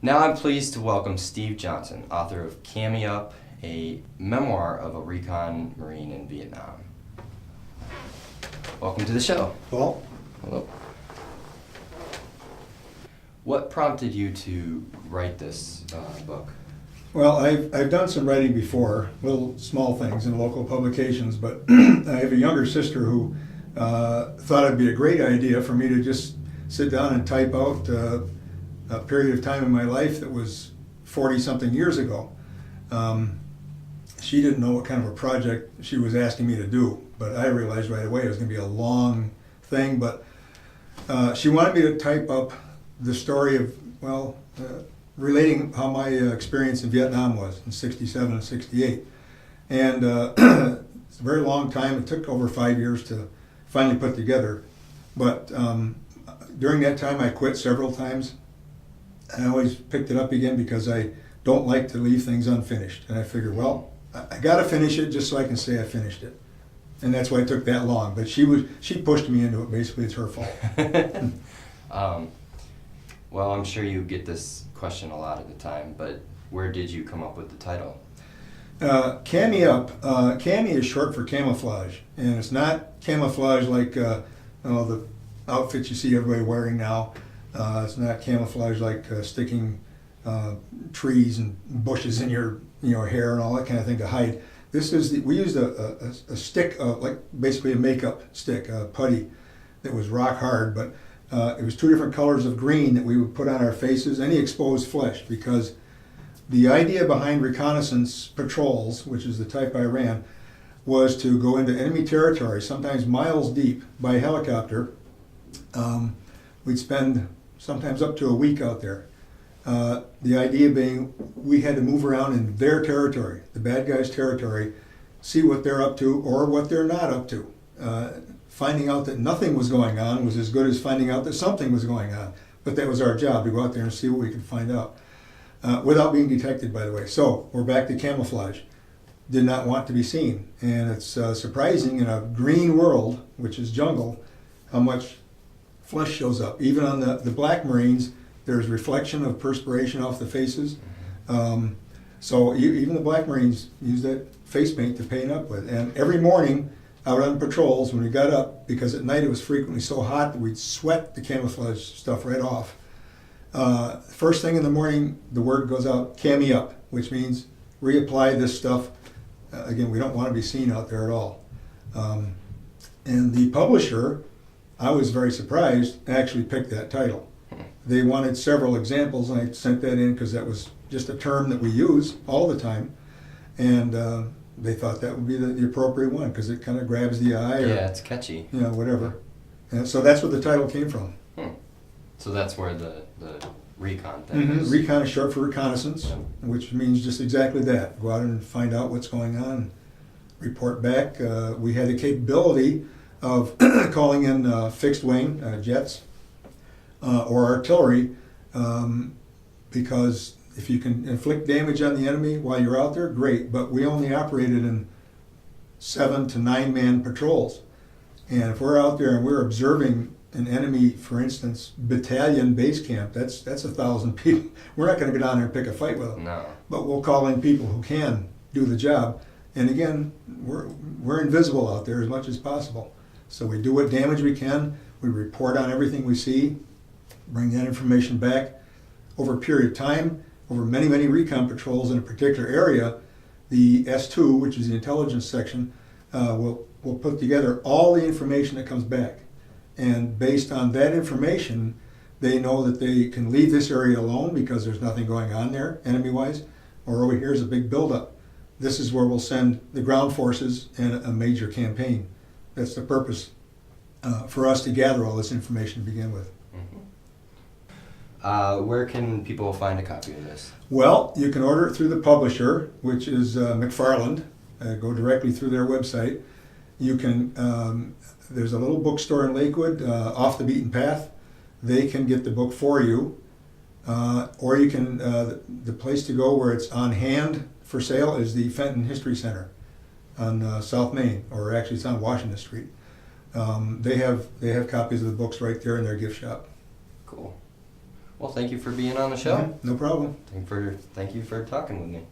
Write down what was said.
Now I'm pleased to welcome Steve Johnson, author of Camie Up, a memoir of a recon Marine in Vietnam. Welcome to the show. Well, Hello. What prompted you to write this book? well, I've done some writing before, little small things in local publications, but I have a younger sister who thought it'd be a great idea for me to just sit down and type out a period of time in my life that was 40-something years ago. She didn't know what kind of a project she was asking me to do, but I realized right away it was going to be a long thing. But she wanted me to type up the story of, relating how my experience in Vietnam was in '67 and '68. And it's a very long time. It took over 5 years to finally put together. But during that time, I quit several times. I always picked it up again because I don't like to leave things unfinished. And I figured, well, I got to finish it just so I can say I finished it. And that's why it took that long. But she pushed me into it. Basically, it's her fault. Well, I'm sure you get this question a lot of the time, but where did you come up with the title? Camie Up. Camie is short for camouflage, and it's not camouflage like the outfits you see everybody wearing now. It's not camouflage like sticking trees and bushes in your hair and all that kind of thing to hide. We used a stick, like basically a makeup stick, a putty that was rock hard, but it was two different colors of green that we would put on our faces, any exposed flesh, because the idea behind reconnaissance patrols, which is the type I ran, was to go into enemy territory, sometimes miles deep, by helicopter. We'd spend sometimes up to a week out there. The idea being we had to move around in their territory, the bad guys' territory, see what they're up to or what they're not up to. Finding out that nothing was going on was as good as finding out that something was going on. But that was our job, to go out there and see what we could find out. Without being detected, by the way. So we're back to camouflage. Did not want to be seen. And it's surprising in a green world, which is jungle, how much flesh shows up. Even on the black Marines, there's reflection of perspiration off the faces. So even the black Marines use that face paint to paint up with. And every morning, out on patrols, when we got up, because at night it was frequently so hot that we'd sweat the camouflage stuff right off. First thing in the morning, the word goes out, Camie Up, which means reapply this stuff. Again, we don't want to be seen out there at all. And the publisher, I was very surprised, actually picked that title. They wanted several examples, and I sent that in because that was just a term that we use all the time. And they thought that would be the appropriate one because it kind of grabs the eye. Yeah, it's catchy. Whatever. And so that's where the title came from. So that's where the recon thing is. Recon is short for reconnaissance, which means just exactly that. Go out and find out what's going on, report back. We had the capability of calling in fixed wing jets or artillery because if you can inflict damage on the enemy while you're out there, great. But we only operated in 7 to 9 man patrols. And if we're out there and we're observing an enemy, for instance, battalion base camp, that's 1,000 people. We're not going to go down there and pick a fight with them. No. But we'll call in people who can do the job. And again, we're invisible out there as much as possible. So we do what damage we can. We report on everything we see, bring that information back. Over a period of time, over many, many recon patrols in a particular area, the S2, which is the intelligence section, will put together all the information that comes back. And based on that information, they know that they can leave this area alone because there's nothing going on there, enemy-wise, or over here is a big buildup. This is where we'll send the ground forces and a major campaign. That's the purpose for us to gather all this information to begin with. Where can people find a copy of this? Well, you can order it through the publisher, which is McFarland. Go directly through their website. You can, there's a little bookstore in Lakewood, Off the Beaten Path. They can get the book for you. Or you can, the place to go where it's on hand for sale is the Fenton History Center on South Main, or actually it's on Washington Street. They have copies of the books right there in their gift shop. Cool. Well, thank you for being on the show. No problem. Thank you for talking with me.